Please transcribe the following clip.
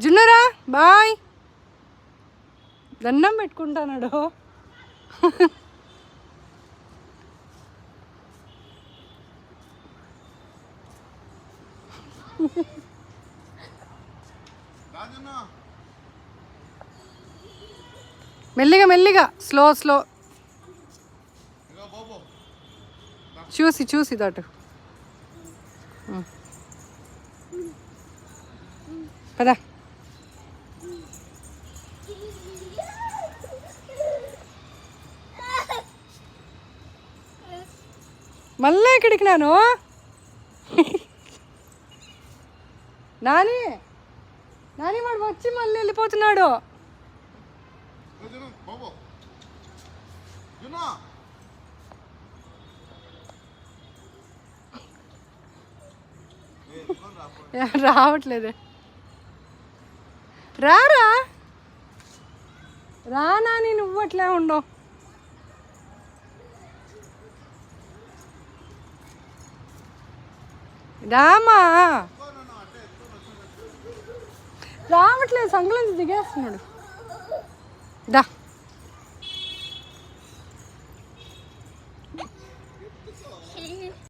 జున్నురా bye. దండం పెట్టుకుంటానాడు. మెల్లిగా మెల్లిగా స్లో స్లో చూసి చూసి దాటు పదా. మళ్ళీ ఇక్కడికి నాను నాని నాని వాడు వచ్చి మళ్ళీ వెళ్ళిపోతున్నాడు. రావట్లేదే. రారా రా నాని, నువ్వు అట్లే ఉండవు. రామా రావట్లేదు, సంగలంచి దిగేస్తున్నాడు. దా